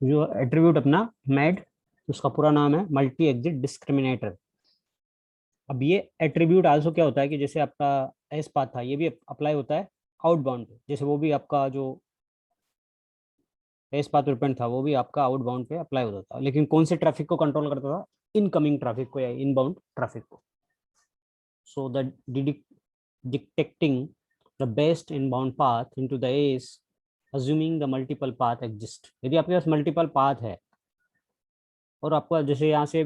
जो एट्रीब्यूट अपना मैड, उसका पूरा नाम है मल्टी एग्जिट डिस्क्रिमिनेटर। अब ये एट्रीब्यूट आल्सो क्या होता है कि जैसे आपका एस पाथ था, ये भी अप्लाई होता है आउटबाउंड पे, जैसे वो भी आपका जो एस पाथ प्रिपेंड था वो भी आपका आउटबाउंड पे अप्लाई होता था, लेकिन कौन से ट्रैफिक को कंट्रोल करता था? इनकमिंग ट्रैफिक को या इनबाउंड ट्रैफिक को। So the detecting the best inbound path into the S assuming the multiple path exist। यदि आपके पास मल्टीपल पाथ है और आपका जैसे यहाँ से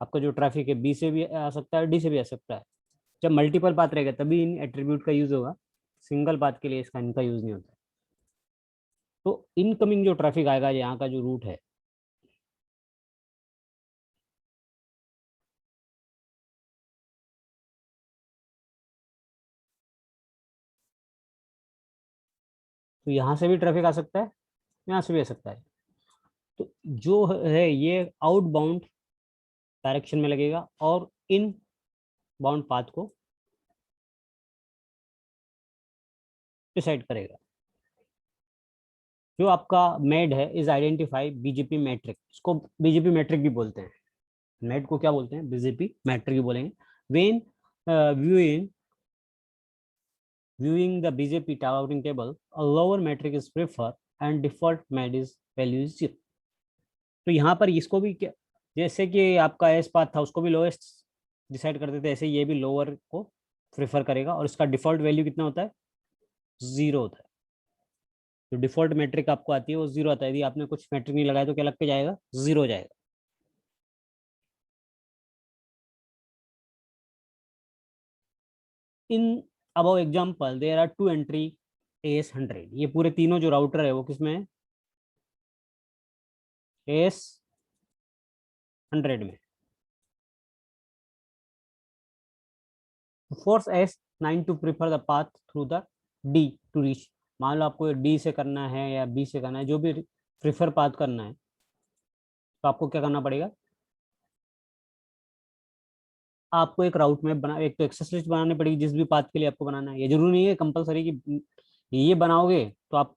आपका जो ट्रैफिक है बी से भी आ सकता है, डी से भी आ सकता है, जब मल्टीपल पाथ रहेगा तभी इन एट्रीब्यूट का यूज होगा, सिंगल पाथ के लिए इसका इनका यूज नहीं होता। तो इनकमिंग जो ट्रैफिक आएगा यहाँ का जो रूट है, तो यहाँ से भी ट्रैफिक आ सकता है, यहाँ से भी आ सकता है। तो जो है ये आउटबाउंड डायरेक्शन में लगेगा और इन बाउंड पाथ को डिसाइड करेगा। जो आपका मेड है इज आइडेंटिफाई बीजेपी मैट्रिक, इसको बीजेपी मैट्रिक भी बोलते हैं। मेड को क्या बोलते हैं? बीजेपी मैट्रिक भी बोलेंगे। When viewing viewing the BJP routing table, a lower metric is preferred and default med is value is 0। तो यहाँ पर इसको भी क्या, जैसे कि आपका एस पाथ था उसको भी लोएस्ट डिसाइड करते थे, ऐसे ये भी लोअर को प्रेफर करेगा और इसका डिफॉल्ट वैल्यू कितना होता है? 0 होता है। जो डिफॉल्ट मैट्रिक आपको आती है वो 0 आता है, यदि आपने कुछ मैट्रिक नहीं लगाया तो क्या लग के जाएगा? 0 हो जाएगा। In above example there are two entry AS100। ये पूरे तीनों जो राउटर है वो किसमें है? AS100 में। Force S9 to prefer the path through the D to reach. मान लो आपको D से करना है या B से करना है, जो भी प्रिफर पाथ करना है, तो आपको क्या करना पड़ेगा? आपको एक राउट मैप बना, एक तो एक्सेस लिस्ट बनानी पड़ेगी जिस भी पाथ के लिए आपको बनाना है। ये जरूरी नहीं है कंपलसरी कि ये बनाओगे तो आप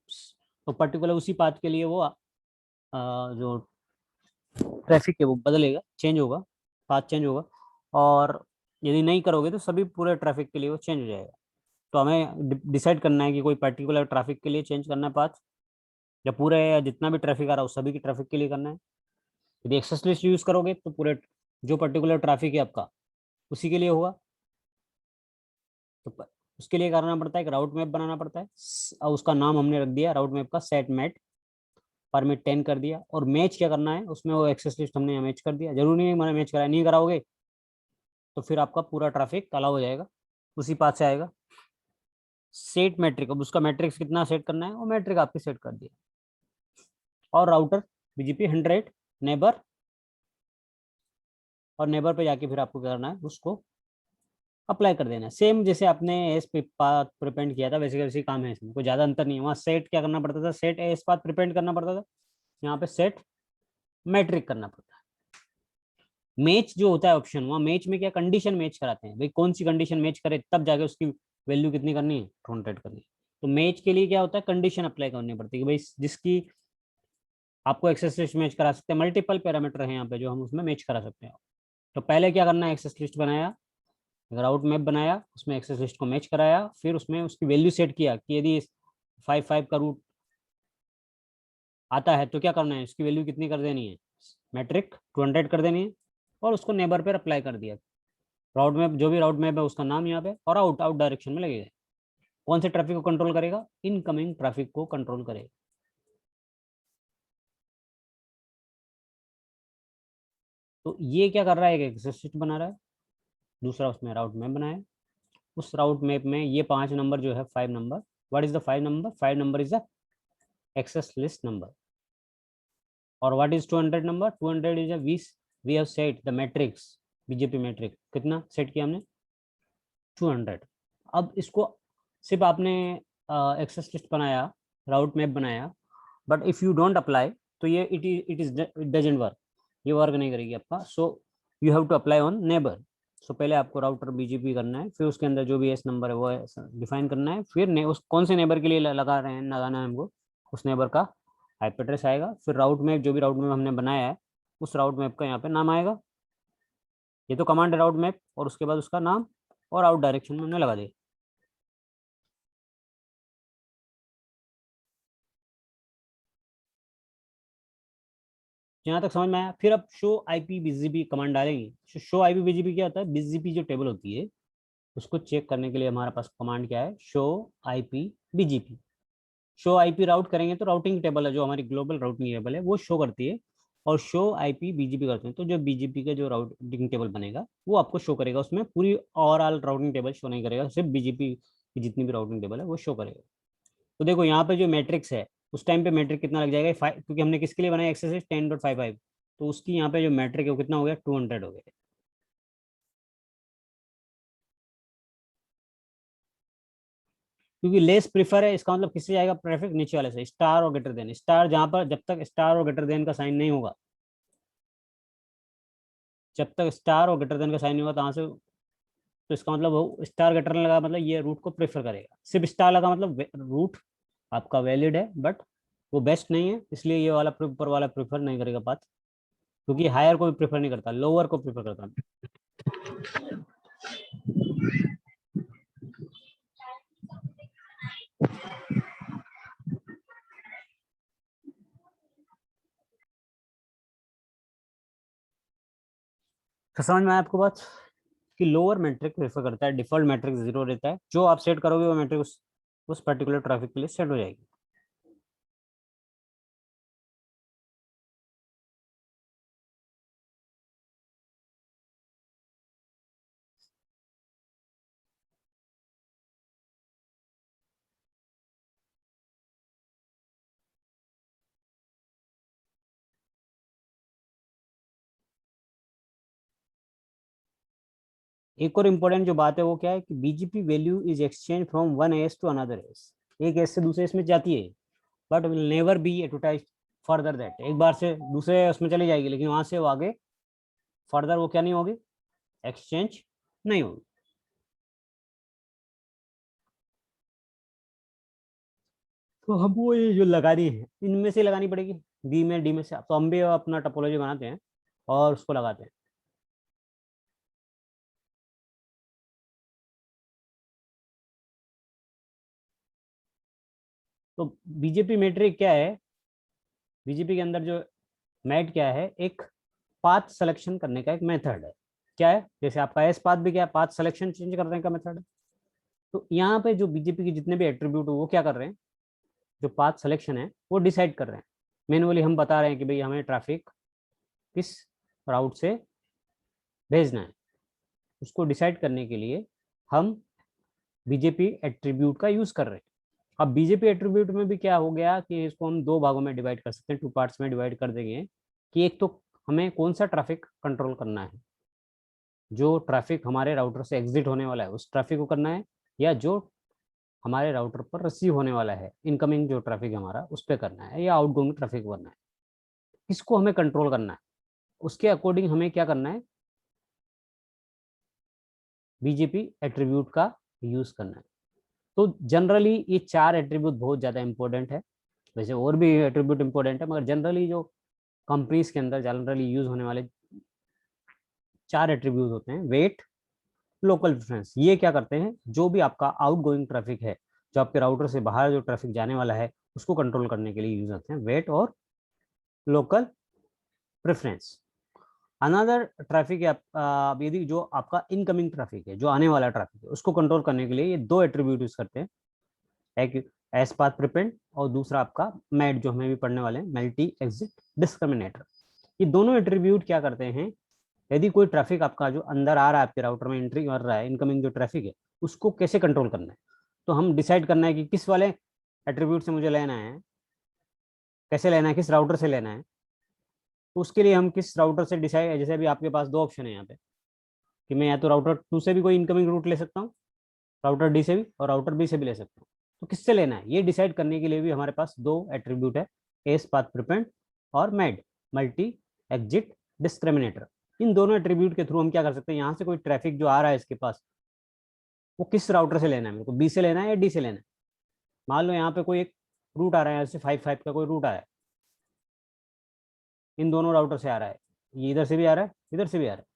तो पर्टिकुलर उसी पाथ के लिए वो जो ट्रैफिक है वो बदलेगा, चेंज होगा, पाथ चेंज होगा। और यदि नहीं करोगे तो सभी पूरे ट्रैफिक के लिए वो चेंज हो जाएगा। तो हमें डिसाइड करना है कि कोई पर्टिकुलर ट्रैफिक के लिए चेंज करना है पाथ, या पूरे या जितना भी ट्रैफिक आ रहा है उस सभी की ट्रैफिक के लिए करना है। यदि एक्सेस लिस्ट यूज करोगे तो पूरे जो पर्टिकुलर ट्रैफिक है आपका उसी के लिए होगा। तो उसके लिए करना पड़ता है, एक राउट मैप बनाना पड़ता है और उसका नाम हमने रख दिया राउट मैप का सेट मैट परमिट 10 कर दिया। और मैच क्या करना है उसमें, वो एक्सेस लिस्ट हमने यहाँ मैच कर दिया। जरूरी नहीं है मैंने मैच कराया, नहीं कराओगे तो फिर आपका पूरा ट्रैफिक अलाउ हो जाएगा, उसी पाथ से आएगा। सेट मैट्रिक, अब उसका मैट्रिक्स कितना सेट करना है वो मैट्रिक आपके सेट कर दिया। और राउटर BGP 100 नेबर, और नेबर पे जाके फिर आपको क्या करना है उसको अप्लाई कर देना है। सेम जैसे आपने एस पाथ प्रिपेंड किया था वैसे का वैसे काम है, इसमें कोई ज्यादा अंतर नहीं है। वहाँ सेट क्या करना पड़ता था? सेट एस पाथ प्रिपेंड करना पड़ता था, यहाँ पे सेट मैट्रिक करना पड़ता है। मैच जो होता है ऑप्शन, वहाँ मैच में क्या कंडीशन मैच कराते हैं भाई, कौन सी कंडीशन मैच करे तब जाके उसकी वैल्यू कितनी करनी है? 200 करनी है। तो मैच के लिए क्या होता है? कंडीशन अप्लाई करनी पड़ती है कि भाई जिसकी आपको एक्सेस लिस्ट मैच करा सकते हैं। मल्टीपल पैरामीटर है यहाँ पे जो हम उसमें मैच करा सकते हैं। तो पहले क्या करना है, एक्सेस लिस्ट बनाया, राउट मैप बनाया, उसमें एक्सेस लिस्ट को मैच कराया, फिर उसमें उसकी वैल्यू सेट किया कि यदि 5 का रूट आता है तो क्या करना है, उसकी वैल्यू कितनी कर देनी है? मैट्रिक 200 कर देनी है। और उसको नेबर पर अप्लाई कर दिया। राउट मैप, जो भी राउट मैप है उसका नाम यहाँ पे, और आउट आउट डायरेक्शन में लगेगा। कौन से ट्रैफिक को कंट्रोल करेगा? इनकमिंग ट्रैफिक को कंट्रोल करेगा। तो ये क्या कर रहा है, एक एक्सेस लिस्ट बना रहा है, दूसरा उसमें राउट मैप बनाया। उस राउट मैप में ये 5 नंबर जो है, 5 नंबर, what is the 5 number? 5 number is the access list number. और what is 200 number? 200 is a we have set the metrics, BGP metric कितना सेट किया हमने? 200। अब इसको सिर्फ आपने एक्सेस लिस्ट बनाया, राउट मैप बनाया, but if you don't apply तो ये इट डजेंट वर्क, ये वर्क नहीं करेगी आपका। So you have to apply on neighbour. सो पहले आपको राउटर BGP करना है, फिर उसके अंदर जो भी एस नंबर है वो डिफाइन करना है, फिर उस कौन से नेबर के लिए लगा रहे हैं, लगाना है हमको उस नेबर का आईपी एड्रेस आएगा, फिर राउट मैप, जो भी राउट मैप हमने बनाया है उस राउट मैप का यहाँ पे नाम आएगा। ये तो कमांड है राउट मैप, और उसके बाद उसका नाम और आउट डायरेक्शन में हमने लगा दिया। यहाँ तक समझ में आया। फिर अब शो आईपी बीजीपी कमांड डालेंगे। शो आईपी बीजीपी क्या होता है, बीजीपी जो टेबल होती है उसको चेक करने के लिए हमारे पास कमांड क्या है, show IP BGP. Show IP route करेंगे तो राउटिंग टेबल है, जो हमारी ग्लोबल राउटिंग टेबल है वो शो करती है, और शो आईपी बीजीपी करते हैं तो जो बीजीपी का जो राउटिंग टेबल बनेगा वो आपको शो करेगा। उसमें पूरी ओवरऑल राउटिंग टेबल शो नहीं करेगा, सिर्फ बीजीपी की जितनी भी राउटिंग टेबल है वो शो करेगा। तो देखो यहाँ पे जो मैट्रिक्स है, उस टाइम पे मैट्रिक कितना लग जाएगा, 5, क्योंकि हमने किसके लिए बनाया एक्सरसाइज 10.55, तो उसकी यहाँ पे जो मैट्रिक है वो कितना हो गया, 200 हो गया। क्योंकि लेस प्रीफर है, इसका मतलब किससे जाएगा ट्रैफिक, नीचे वाले से, स्टार और ग्रेटर देन। स्टार जहां पर, जब तक स्टार और ग्रेटर देन का साइन नहीं होगा, जब तक स्टार और ग्रेटर देन का साइन नहीं होगा कहाँ से, तो इसका मतलब वो स्टार ग्रेटर लगा मतलब ये रूट को प्रेफर करेगा। सिर्फ स्टार लगा मतलब रूट आपका वैलिड है, बट वो बेस्ट नहीं है, इसलिए ये वाला ऊपर वाला प्रेफर नहीं करेगा पाथ, क्योंकि हायर को भी प्रेफर नहीं करता, लोअर को प्रेफर करता है। तो समझ में आया आपको बात, कि लोअर मैट्रिक प्रेफर करता है, डिफॉल्ट मैट्रिक 0 रहता है, जो आप सेट करोगे वो मैट्रिक उस पर्टिकुलर ट्रैफिक के लिए सेट हो जाएगी। एक और इम्पोर्टेंट जो बात है वो क्या है कि BGP value is exchange from one AS to another AS. एक एस से दूसरे एस में जाती है, but will never be advertise further that. एक बार से दूसरे उसमें चली जाएगी, लेकिन वहां से वो आगे फर्दर वो क्या नहीं होगी, एक्सचेंज नहीं होगी। तो हमको ये जो लगानी है इनमें से लगानी पड़ेगी, बी में डी में से, तो हम भी अपना टोपोलॉजी बनाते हैं और उसको लगाते हैं। तो बीजेपी मैट्रिक क्या है, बीजेपी के अंदर जो मैट क्या है, एक पाथ सिलेक्शन करने का एक मेथड है। क्या है, जैसे आपका एस पाथ भी क्या है, पाथ सिलेक्शन चेंज करने का मेथड है। तो यहाँ पे जो बीजेपी के जितने भी एट्रीब्यूट है वो क्या कर रहे हैं, जो पाथ सिलेक्शन है वो डिसाइड कर रहे हैं। मैनुअली हम बता रहे हैं कि भाई हमें ट्रैफिक किस राउट से भेजना है, उसको डिसाइड करने के लिए हम बीजेपी एट्रीब्यूट का यूज कर रहे हैं। अब बीजेपी एट्रीब्यूट में भी क्या हो गया कि इसको हम दो भागों में डिवाइड कर सकते हैं, टू पार्ट्स में डिवाइड कर देंगे, कि एक तो हमें कौन सा ट्रैफिक कंट्रोल करना है, जो ट्रैफिक हमारे राउटर से एग्जिट होने वाला है उस ट्रैफिक को करना है, या जो हमारे राउटर पर रिसीव होने वाला है, इनकमिंग जो ट्रैफिक हमारा उस पर करना है, या आउटगोइंग ट्रैफिक करना है, किसको हमें कंट्रोल करना है, उसके अकॉर्डिंग हमें क्या करना है, बीजेपी एट्रीब्यूट का यूज करना है। तो जनरली ये चार एट्रीब्यूट बहुत ज्यादा इंपॉर्टेंट है, वैसे और भी एट्रीब्यूट इंपॉर्टेंट है, मगर जनरली जो कंपनीज के अंदर जनरली यूज होने वाले चार एट्रीब्यूट होते हैं, वेट, लोकल प्रेफरेंस। ये क्या करते हैं, जो भी आपका आउटगोइंग ट्रैफिक है, जो आपके राउटर से बाहर जो ट्रैफिक जाने वाला है उसको कंट्रोल करने के लिए यूज होते हैं वेट और लोकल प्रेफरेंस। अनदर ट्रैफिक है यदि जो आपका इनकमिंग ट्रैफिक है, जो आने वाला ट्रैफिक है, उसको कंट्रोल करने के लिए ये दो एट्रीब्यूट यूज करते हैं, एक एस पाथ प्रिपेंड और दूसरा आपका मैट, जो हमें भी पढ़ने वाले हैं, मल्टी एग्जिट डिस्क्रिमिनेटर। ये दोनों एट्रीब्यूट क्या करते हैं, यदि कोई ट्रैफिक आपका जो अंदर आ रहा है, आपके राउटर में एंट्री कर रहा है, इनकमिंग जो ट्रैफिक है उसको कैसे कंट्रोल करना है, तो हम डिसाइड करना है कि किस वाले एट्रीब्यूट से मुझे लेना है, कैसे लेना है, किस राउटर से लेना है। तो उसके लिए हम किस राउटर से डिसाइड, जैसे अभी आपके पास दो ऑप्शन है यहाँ पे, कि मैं या तो राउटर 2 से भी कोई इनकमिंग रूट ले सकता हूँ, राउटर डी से भी, और राउटर बी से भी ले सकता हूँ। तो किससे लेना है ये डिसाइड करने के लिए भी हमारे पास दो एट्रीब्यूट है, एस पाथ प्रिपेंड और मैड, मल्टी एग्जिट डिस्क्रिमिनेटर। इन दोनों एट्रीब्यूट के थ्रू हम क्या कर सकते हैं, यहाँ से कोई ट्रैफिक जो आ रहा है इसके पास, वो किस राउटर से लेना है, मेरे को बी से लेना है या डी से लेना है। मान लो यहाँ पे कोई एक रूट आ रहा है, जैसे 5.5 का कोई रूट आया है, इन दोनों राउटर से आ रहा है, ये इधर से भी आ रहा है, इधर से भी आ रहा है।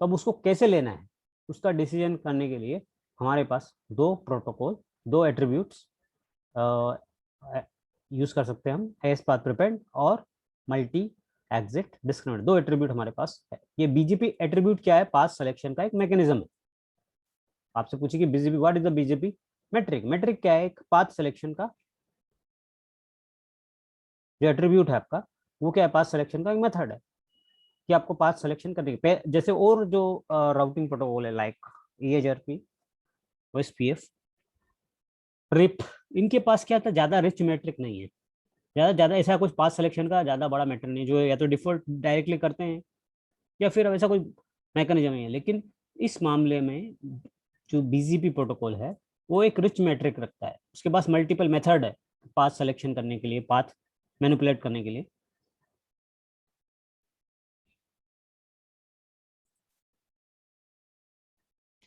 तो अब उसको कैसे लेना है, उसका डिसीजन करने के लिए हमारे पास दो प्रोटोकॉल, दो एट्रीब्यूट्स यूज कर सकते हैं हम, एस पाथ प्रिपेंड और मल्टी एग्जिट डिस्क्रिमिनेट। दो एट्रीब्यूट हमारे पास है। ये बीजेपी एट्रीब्यूट क्या है, पाथ सिलेक्शन का एक मैकेनिज्म है। आपसे पूछे कि BGP, what is the BGP metric, metric क्या है, एक पाथ सिलेक्शन का जो एट्रीब्यूट है आपका, वो क्या है, पाथ सिलेक्शन का एक मेथड है कि आपको पाथ सिलेक्शन करने की जैसे और जो राउटिंग प्रोटोकॉल है लाइक EHRP, OSPF, रिप, इनके पास क्या था, ज्यादा रिच मैट्रिक नहीं है, ज्यादा ज्यादा ऐसा कुछ पाथ सिलेक्शन का ज्यादा बड़ा मैटर नहीं, जो या तो डिफॉल्ट डायरेक्टली करते हैं या फिर ऐसा कोई मैकेनिज्म है। लेकिन इस मामले में जो BGP प्रोटोकॉल है वो एक रिच मैट्रिक रखता है, उसके पास मल्टीपल मेथड है पाथ सिलेक्शन करने के लिए, पाथ मैनिपुलेट करने के लिए।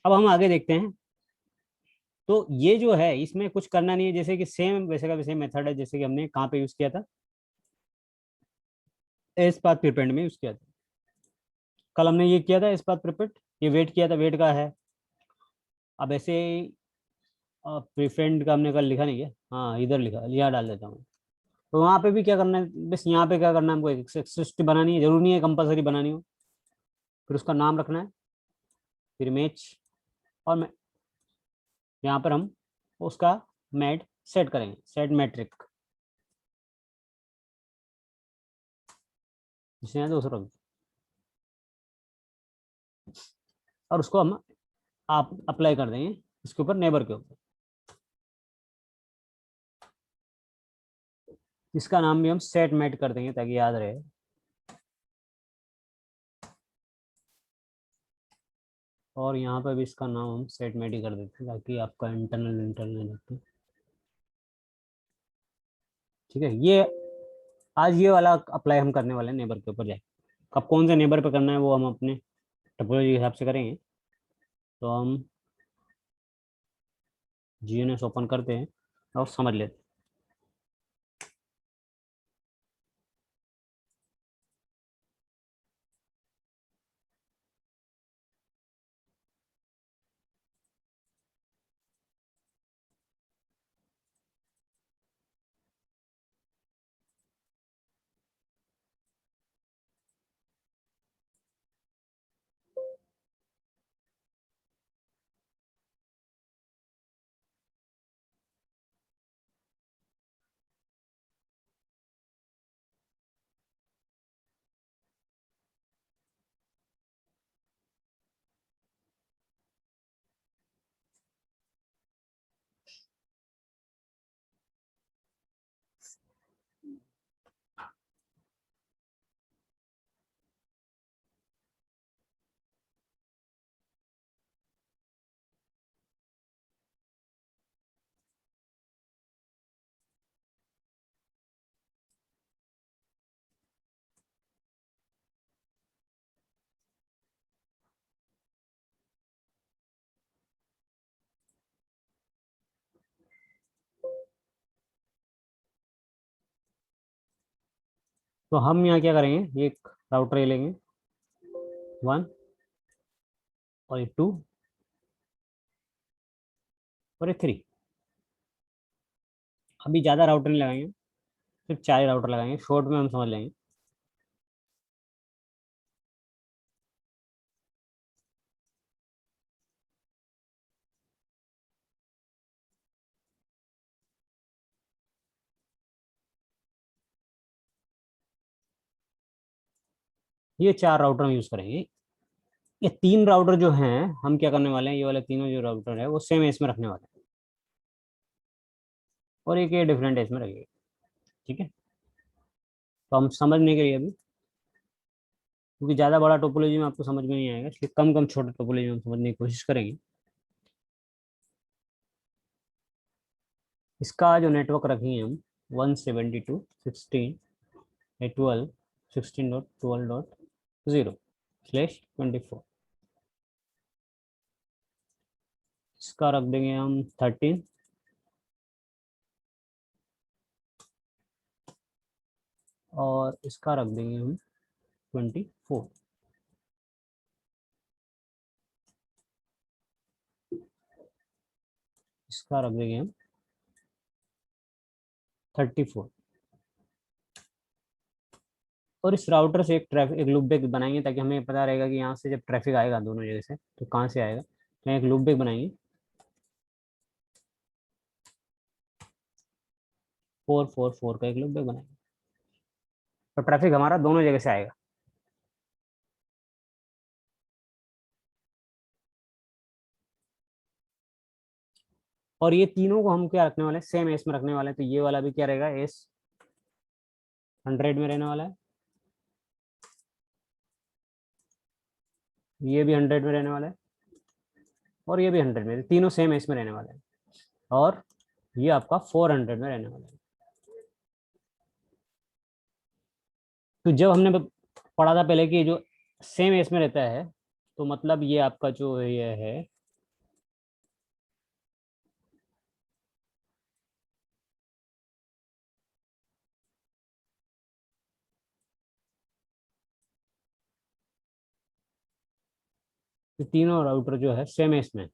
अब हम आगे देखते हैं। तो ये जो है इसमें कुछ करना नहीं है, जैसे कि सेम वैसे का वैसे मेथड है जैसे कि हमने कहाँ पे यूज किया था, एस पाथ प्रिपेंड में यूज किया था। कल हमने ये किया था एस पाथ प्रिपेंड, ये वेट किया था, वेट का है। अब ऐसे प्रिफेंड का हमने कल लिखा नहीं है, हाँ इधर लिखा, यहाँ डाल देता हूँ। तो वहाँ पे भी क्या करना है, बस यहाँ पे क्या करना है, हमको एक एक्सेस बनानी है, जरूरी नहीं है कंपलसरी बनानी हो। फिर उसका नाम रखना है, फिर इमेज, और यहाँ पर हम उसका मैट सेट करेंगे, सेट मैट्रिक, जिसे यहाँ दूसरा, और उसको हम आप अप्लाई कर देंगे इसके ऊपर, नेबर के ऊपर। इसका नाम भी हम सेट मैट कर देंगे ताकि याद रहे। और यहाँ पर भी इसका नाम हम सेट मैट ही कर देते हैं ताकि आपका इंटरनल इंटरनल रखें। ठीक है, ये आज ये वाला अप्लाई हम करने वाले हैं नेबर के ऊपर जाए। अब कौन से नेबर पे करना है वो हम अपने टोपोलॉजी के हिसाब से करेंगे। तो हम GNS ओपन करते हैं और समझ लेते हैं। तो हम यहाँ क्या करेंगे, ये एक राउटर ले लेंगे, 1 और ये 2 और ये 3। अभी ज़्यादा राउटर नहीं लगाएंगे, सिर्फ 4 राउटर लगाएंगे, शॉर्ट में हम समझ लेंगे। ये 4 राउटर हम यूज़ करेंगे। ये 3 राउटर जो हैं हम क्या करने वाले हैं, ये वाले तीनों जो राउटर है वो सेम एस में रखने वाले हैं, और एक ये डिफरेंट एस में रखेंगे। ठीक है, तो हम समझने के लिए अभी, क्योंकि ज़्यादा बड़ा टोपोलॉजी में आपको समझ में नहीं आएगा, इसलिए कम कम छोटे टोपोलॉजी में हम समझने की कोशिश करेंगे। इसका जो नेटवर्क रखेंगे हम 172.16.12.0/24। इसका रख देंगे हम 13, और इसका रख देंगे हम 24। इसका रख देंगे हम 34। और इस राउटर से एक ट्रैफिक, एक लूप बैक बनाएंगे ताकि हमें पता रहेगा कि यहाँ से जब ट्रैफिक आएगा दोनों जगह से तो कहाँ से आएगा। तो एक लूप बैक बनाएंगे, 444 का एक लूप बैक बनाएंगे, तो ट्रैफिक हमारा दोनों जगह से आएगा। और ये तीनों को हम क्या रखने वाले हैं, सेम एस में रखने वाले हैं। तो ये वाला भी क्या रहेगा, एस 100 में रहने वाला है, ये भी 100 में रहने वाला है, और ये भी 100 में, तीनों सेम एस में रहने वाले हैं। और ये आपका 400 में रहने वाला है। तो जब हमने पढ़ा था पहले कि जो सेम एस में रहता है, तो मतलब ये आपका जो ये है, ये तीनों राउटर जो है सेम एस में।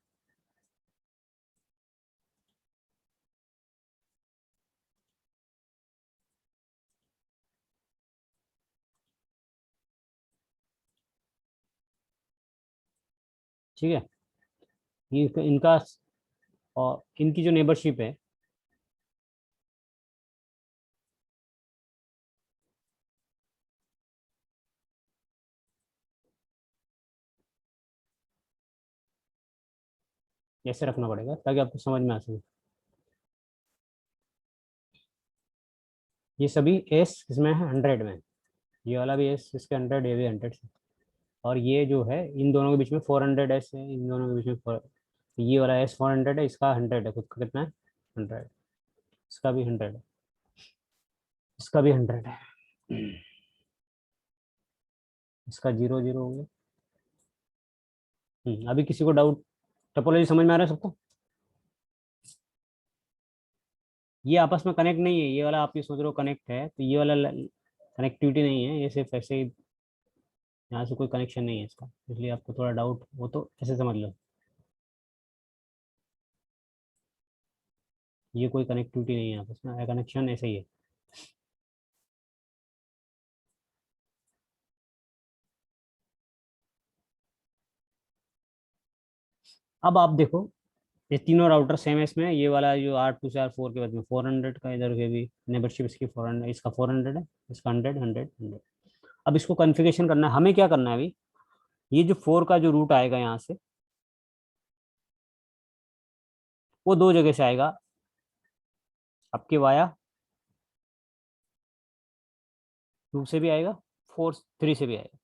ठीक है, ये इनका, और इनकी जो नेबरशिप है, ऐसे रखना पड़ेगा ताकि आपको समझ में आ सके। ये सभी एस इसमें है 100 में, ये वाला भी एस इसके 100, ये भी 100 से। और ये जो है इन दोनों के बीच में 400 एस है, इन दोनों के बीच में 4, ये वाला एस 400 है, इसका 100 है, खुद का कितना है 100, इसका भी 100 है, इसका भी 100 है, इसका 0 0 हो गया। अभी किसी को डाउट, टोपोलॉजी समझ में आ रहा है सबको? ये आपस में कनेक्ट नहीं है, ये वाला आप ये सोच रहे हो कनेक्ट है, तो ये वाला कनेक्टिविटी नहीं है, ये सिर्फ ऐसे ही, यहाँ से कोई कनेक्शन नहीं है इसका, इसलिए आपको थोड़ा डाउट हो तो ऐसे समझ लो, ये कोई कनेक्टिविटी नहीं है आपस में, कनेक्शन ऐसे ही है। अब आप देखो, ये तीनों राउटर सेम है इसमें, ये वाला जो R2 से R4 के बाद में 400 का, इधर के भी नेबरशिप इसकी 400, इसका 400 है, इसका 100 100 100। अब इसको कॉन्फ़िगरेशन करना है, हमें क्या करना है अभी, ये जो 4 का जो रूट आएगा यहाँ से, वो दो जगह से आएगा, आपके वाया 2 से भी आएगा, 4 3 से भी आएगा।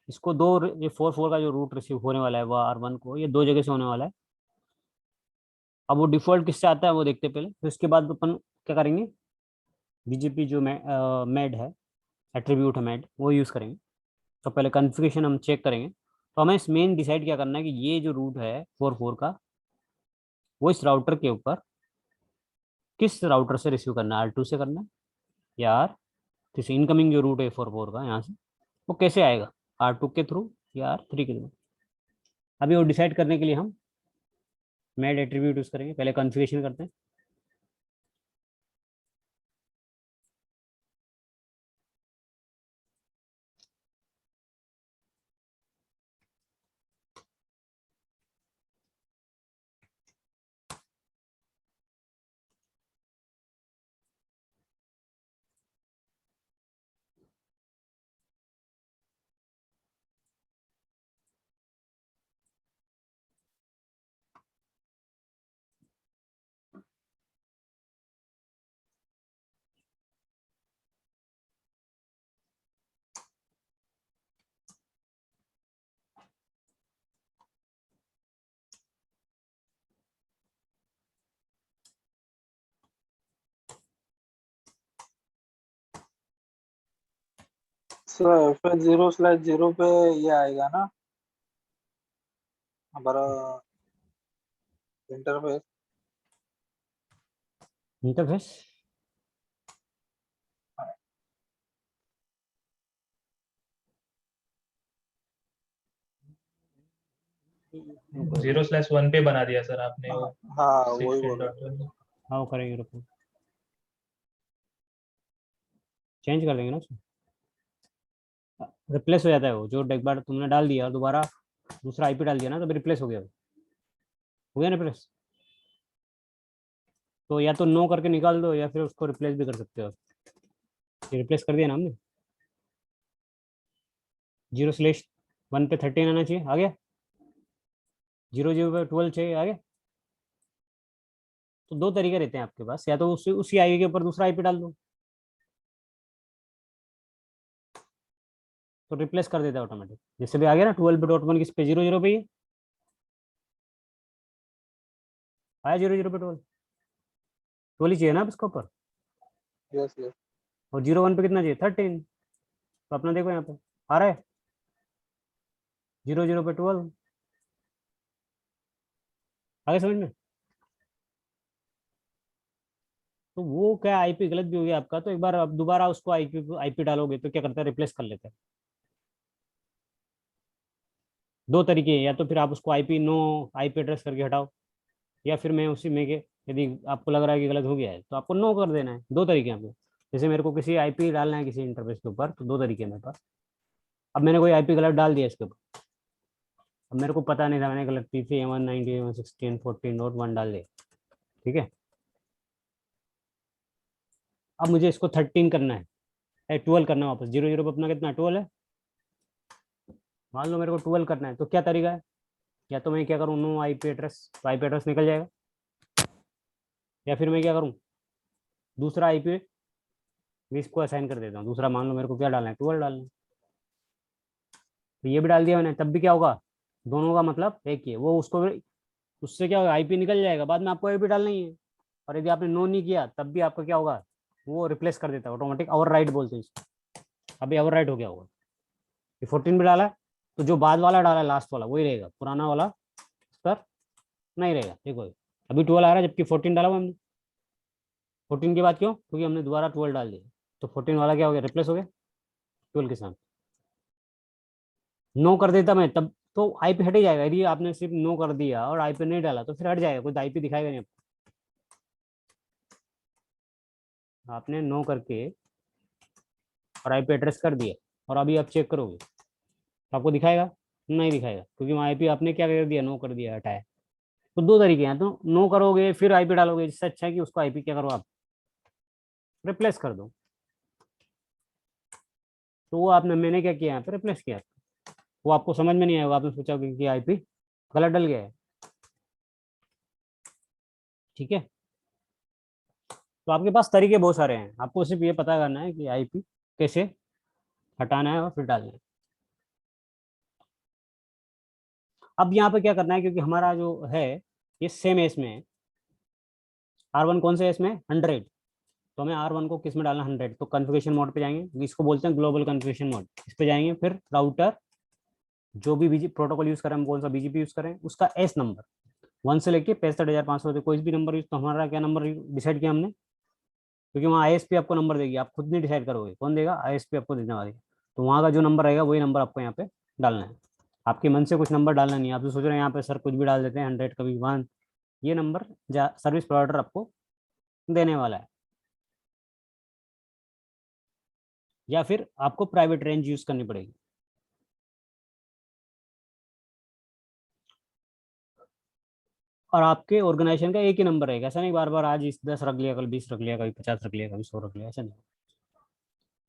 इसको दो, ये 4 4 का जो रूट रिसीव होने वाला है वो R1 को, ये दो जगह से होने वाला है। अब वो डिफॉल्ट किससे आता है वो देखते हैं पहले, फिर उसके बाद अपन क्या करेंगे, बीजीपी जो मेड है, एट्रीब्यूट है मेड, वो यूज़ करेंगे। तो पहले कॉन्फ़िगरेशन हम चेक करेंगे। तो हमें मेन डिसाइड क्या करना है कि ये जो रूट है 4 4 का, वो इस राउटर के ऊपर किस राउटर से रिसीव करना है, R2 से करना है या R3 से। इनकमिंग जो रूट है 4 4 का यहाँ से, वो कैसे आएगा, R2 के थ्रू या R3 के थ्रू। अभी वो डिसाइड करने के लिए हम मेड एट्रीब्यूट यूज़ करेंगे, पहले कॉन्फ़िगरेशन करते हैं। सर F0/0 पे ये आएगा ना हमारा इंटरफेस। इंटरफेस 0/1 पे बना दिया सर आपने वो हाँ वही 16 बोल रहा डॉट वाला। हाँ वो करेंगे, रुको चेंज कर देंगे ना उसको, रिप्लेस हो जाता है वो, जो एक बार तुमने डाल दिया और दोबारा दूसरा आईपी डाल दिया ना, तो रिप्लेस हो गया, हो गया ना रिप्लेस। तो या तो नो करके निकाल दो या फिर उसको रिप्लेस भी कर सकते हो। ये रिप्लेस कर दिया ना हमने, 0/1 पे 13 आना चाहिए, आ गया। 0 0 पे 12 चाहिए, आ गया। तो दो तरीके रहते हैं आपके पास, या तो उसी आईपी के ऊपर दूसरा आईपी डाल दो, तो रिप्लेस कर देता है ऑटोमेटिक। जैसे भी आ गया ना 12 पे 1 किस पे, 0 0 पे ही आया, 0 0 पे 12 ही चाहिए ना इसके ऊपर, यस यस। और 0 1 पे कितना चाहिए, 13। तो अपना देखो यहाँ पे आ रहा है 0 0 पे 12, आगे समझ में। तो वो क्या आईपी गलत भी हो गया आपका, तो एक बार अब दोबारा उसको आईपी आईपी डालोगे तो क्या करता है, रिप्लेस कर लेता है। दो तरीके हैं, या तो फिर आप उसको आईपी नो आईपी एड्रेस करके हटाओ, या फिर मैं उसी में के, यदि आपको लग रहा है कि गलत हो गया है तो आपको नो कर देना है। दो तरीके हैं आपके, जैसे मेरे को किसी आईपी डालना है किसी इंटरफेस के ऊपर, तो दो तरीके हैं मेरे पास। अब मैंने कोई आईपी गलत डाल दिया इसके ऊपर, अब मेरे को पता नहीं था, मैंने गलत P3 190 116.1 डाल दिया, ठीक है। अब मुझे इसको 13 करना है, 12 करना है वापस, 0 0 पे अपना कितना 12 है, मान लो मेरे को 12 करना है, तो क्या तरीका है, या तो मैं क्या करूँ, नो आईपी एड्रेस, तो आईपी एड्रेस निकल जाएगा, या फिर मैं क्या करूँ, दूसरा आईपी मैं इसको असाइन कर देता हूँ दूसरा, मान लो मेरे को क्या डालना है, 12 डालना है, तो ये भी डाल दिया मैंने, तब भी क्या होगा, दोनों का मतलब एक ही है, वो उसको उससे क्या होगा, आईपी निकल जाएगा, बाद में आपको आईपी डालना ही है। और यदि आपने नो नहीं किया तब भी आपका क्या होगा, वो रिप्लेस कर देता है ऑटोमेटिक, ओवर राइट बोलते हैं इसको। अभी ओवर राइट हो गया होगा, ये 14 भी डाला है, तो जो बाद वाला डाला है लास्ट वाला वही रहेगा, पुराना वाला इस पर नहीं रहेगा। देखो अभी 12 आ रहा है, जबकि 14 डाला हुआ हमने। 14 के बाद क्यों, क्योंकि हमने दोबारा 12 डाल दिया, तो 14 वाला क्या हो गया, रिप्लेस हो गया 12 के साथ। नो कर देता मैं तब तो आईपी हट ही जाएगा, यदि आपने सिर्फ नो कर दिया और आईपी नहीं डाला तो फिर हट जाएगा, कोई आईपी दिखाएगा नहीं आपको। आपने नो करके और आईपी एड्रेस कर दिया, और अभी आप चेक करोगे तो आपको दिखाएगा, नहीं दिखाएगा, क्योंकि वहाँ आईपी आपने क्या कर दिया, नो कर दिया, हटाया। तो दो तरीके हैं, तो नो करोगे फिर आईपी डालोगे, इससे अच्छा है कि उसको आईपी क्या करो, आप रिप्लेस कर दो। तो वो आपने, मैंने क्या किया यहाँ पे, रिप्लेस किया। वो आपको समझ में नहीं आएगा, आपने सोचा कि आईपी गलत डल गया है, ठीक है। तो आपके पास तरीके बहुत सारे हैं, आपको सिर्फ ये पता करना है कि आईपी कैसे हटाना है और फिर डालना है। अब यहाँ पे क्या करना है, क्योंकि हमारा जो है ये सेम एस में है, R1 कौन से एस में, 100, तो हमें R1 को किस में डालना, 100, तो कॉन्फ़िगरेशन मोड पे जाएंगे, इसको बोलते हैं ग्लोबल कॉन्फ़िगरेशन मोड, इस पे जाएंगे, फिर राउटर जो भी बीजी प्रोटोकॉल यूज करें, हम कौन सा बीजीपी यूज करें, उसका एस नंबर 1 से लेके 65,500 कोई भी नंबर यूज, तो हमारा क्या नंबर डिसाइड किया हमने, क्योंकि वहाँ आईएसपी आपको नंबर देगी, आप खुद नहीं डिसाइड करोगे, कौन देगा, आईएसपी आपको देने वाली है। तो वहाँ का जो नंबर रहेगा वही नंबर आपको यहाँ पे डालना है, आपके मन से कुछ नंबर डालना नहीं है। आप तो सोच रहे हैं यहाँ पे सर कुछ भी डाल देते हैं, 100 कभी 1, ये नंबर सर्विस प्रोवाइडर आपको देने वाला है, या फिर आपको प्राइवेट रेंज यूज करनी पड़ेगी। और आपके ऑर्गेनाइजेशन का एक ही नंबर रहेगा, ऐसा नहीं बार बार आज इस 10 रख लिया, कल 20 रख लिया, कभी 50 रख लिया, कभी 100 रख लिया, ऐसा नहीं।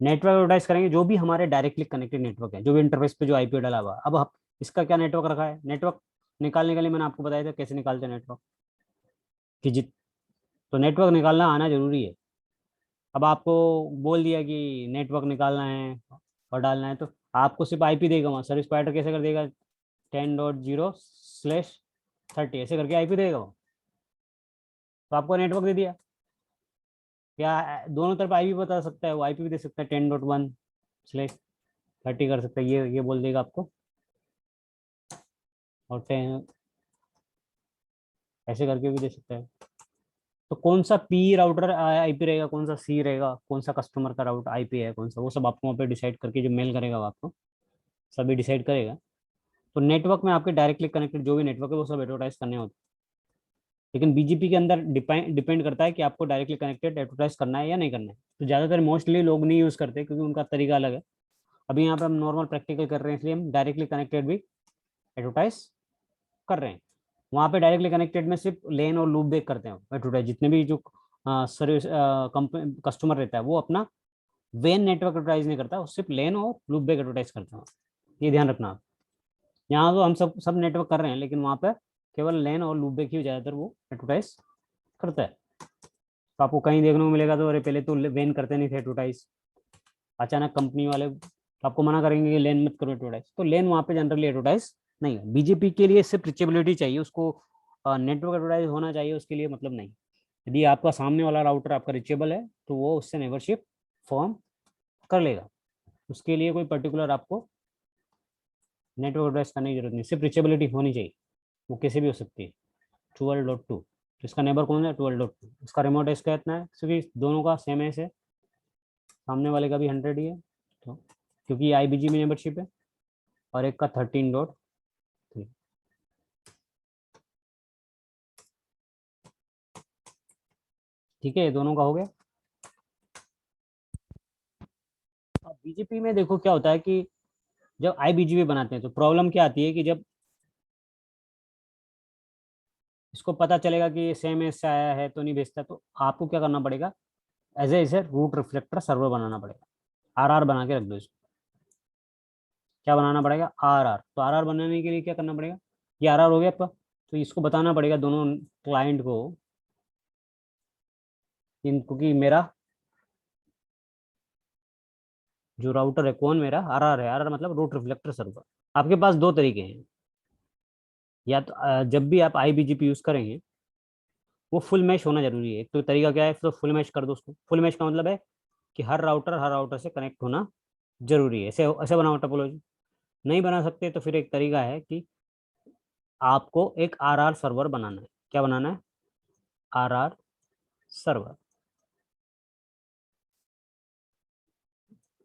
नेटवर्क एडवर्टाइज करेंगे जो भी हमारे डायरेक्टली कनेक्टेड नेटवर्क है, जो भी इंटरफेस पे जो आईपी डाला हुआ, अब इसका क्या नेटवर्क रखा है, नेटवर्क निकालने के लिए मैंने आपको बताया था कैसे निकालते हैं नेटवर्क कि जित तो नेटवर्क निकालना आना जरूरी है। अब आपको बोल दिया कि नेटवर्क निकालना है और डालना है, तो आपको सिर्फ आईपी देगा, वहाँ सर्विस प्रोवाइडर कैसे कर देगा, 10.0/30 ऐसे करके आईपी देगा वो, तो आपको नेटवर्क दे दिया। या दोनों तरफ आईपी बता सकता है, वो आईपी भी दे सकता है, 10.1/30 कर सकता है, ये बोल देगा आपको, और 10 ऐसे करके भी दे सकता है। तो कौन सा पी राउटर आईपी रहेगा, कौन सा सी रहेगा, कौन सा कस्टमर का राउटर आईपी है कौन सा, वो सब आपको वहाँ पे डिसाइड करके जो मेल करेगा वो आपको सभी डिसाइड करेगा। तो नेटवर्क में आपके डायरेक्टली कनेक्टेड जो भी नेटवर्क है वो सब एडवर्टाइज करने होते हैं, लेकिन बीजीपी के अंदर डिपेंड करता है कि आपको डायरेक्टली कनेक्टेड एडवर्टाइज करना है या नहीं करना है। तो ज़्यादातर मोस्टली लोग नहीं यूज़ करते क्योंकि उनका तरीका अलग है। अभी यहाँ पे हम नॉर्मल प्रैक्टिकल कर रहे हैं इसलिए हम डायरेक्टली कनेक्टेड भी एडवर्टाइज कर रहे हैं। वहाँ पे डायरेक्टली कनेक्टेड में सिर्फ लेन और लूप बेक करते हैं एडवर्टाइज, जितने भी जो सर्विस कस्टमर रहता है वो अपना वेन नेटवर्क एडवर्टाइज नहीं करता, वो सिर्फ लेन और लूप बेक एडवर्टाइज करते हैं। ये ध्यान रखना आप। यहाँ तो हम सब नेटवर्क कर रहे हैं लेकिन वहाँ पे केवल लेन और लूप बेक ही ज़्यादातर वो एडवर्टाइज करता है। तो आपको कहीं देखने को मिलेगा तो अरे पहले तो वेन करते नहीं थे एडवर्टाइज, अचानक कंपनी वाले आपको मना करेंगे कि लेन मत करो एडवर्टाइज, तो लेन वहाँ पे जनरली एडवर्टाइज नहीं है। बीजेपी के लिए सिर्फ रिचेबिलिटी चाहिए, उसको नेटवर्क एडवर्टाइज होना चाहिए उसके लिए मतलब नहीं। यदि आपका सामने वाला राउटर आपका रिचेबल है तो वो उससे नेबरशिप फॉर्म कर लेगा, उसके लिए कोई पर्टिकुलर आपको नेटवर्क एडवर्टाइज करने की जरूरत नहीं, सिर्फ रिचेबिलिटी होनी चाहिए। वो कैसे भी हो सकती है। 12.2 तो इसका नेबर कौन है 12.2, इसका रिमोट एस का इतना है क्योंकि दोनों का सेम एस है, सामने वाले का भी 100 ही है तो क्योंकि ये IBG में मेंबरशिप है, और एक का 13.3। ठीक है, ये दोनों का हो गया। अब BGP में देखो क्या होता है कि जब IBGP बनाते हैं तो प्रॉब्लम क्या आती है कि जब इसको पता चलेगा कि ये सेम एस से आया है तो नहीं भेजता, तो आपको क्या करना पड़ेगा, एज ए इसे रूट रिफ्लेक्टर सर्वर बनाना पड़ेगा। RR बना के रख दो इसको। क्या बनाना पड़ेगा RR, तो RR बनाने के लिए क्या करना पड़ेगा, ये RR हो गया आपका, तो इसको बताना पड़ेगा दोनों क्लाइंट को इनको कि मेरा जो राउटर है कौन मेरा RR है। RR मतलब रूट रिफ्लेक्टर सर्वर। आपके पास दो तरीके हैं, या तो जब भी आप IBGP यूज करेंगे वो फुल मैश होना जरूरी है। एक तो तरीका क्या है, तो फुल मैश कर दो उसको। फुल मैश का मतलब है कि हर राउटर से कनेक्ट होना जरूरी है, ऐसे ऐसे बनाओ टोपोलॉजी। नहीं बना सकते तो फिर एक तरीका है कि आपको एक RR सर्वर बनाना है। क्या बनाना है, RR सर्वर।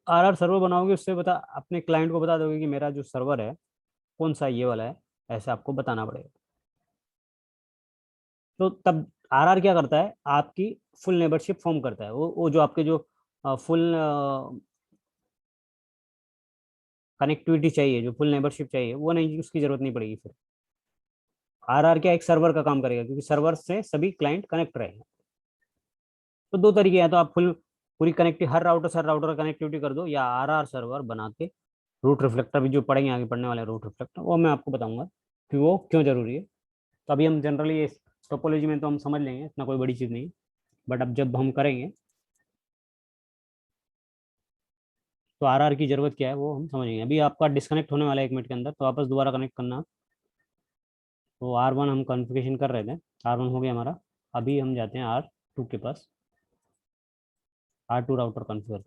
RR सर्वर बनाओगे, उससे बता अपने क्लाइंट को बता दोगे कि मेरा जो सर्वर है कौन सा ये वाला है, ऐसे आपको बताना पड़ेगा। तो तब RR क्या करता है, आपकी फुल नेबरशिप फॉर्म करता है। वो जो आपके जो फुल कनेक्टिविटी चाहिए, जो फुल नेबरशिप चाहिए, वो नहीं, उसकी जरूरत नहीं पड़ेगी फिर। RR क्या एक सर्वर का काम करेगा क्योंकि सर्वर से सभी क्लाइंट कनेक्ट रहेंगे। तो दो तरीके हैं, तो आप फुल पूरी कनेक्टिव हर राउटर कनेक्टिविटी कर दो, या RR सर्वर बना के रूट रिफ्लेक्टर भी जो पढ़ेंगे आगे पढ़ने वाले रूट रिफ्लेक्टर, वो मैं आपको बताऊंगा कि वो क्यों जरूरी है। तो अभी हम जनरली ये टोपोलॉजी में तो हम समझ लेंगे, इतना कोई बड़ी चीज़ नहीं। बट अब जब हम करेंगे तो RR की जरूरत क्या है वो हम समझेंगे। अभी आपका डिस्कनेक्ट होने वाला है 1 मिनट के अंदर, तो वापस दोबारा कनेक्ट करना। तो R1 हम कॉन्फ़िगरेशन कर रहे थे, R1 हो गया हमारा। अभी हम जाते हैं R2 के पास, R2 राउटर कॉन्फ़िगर।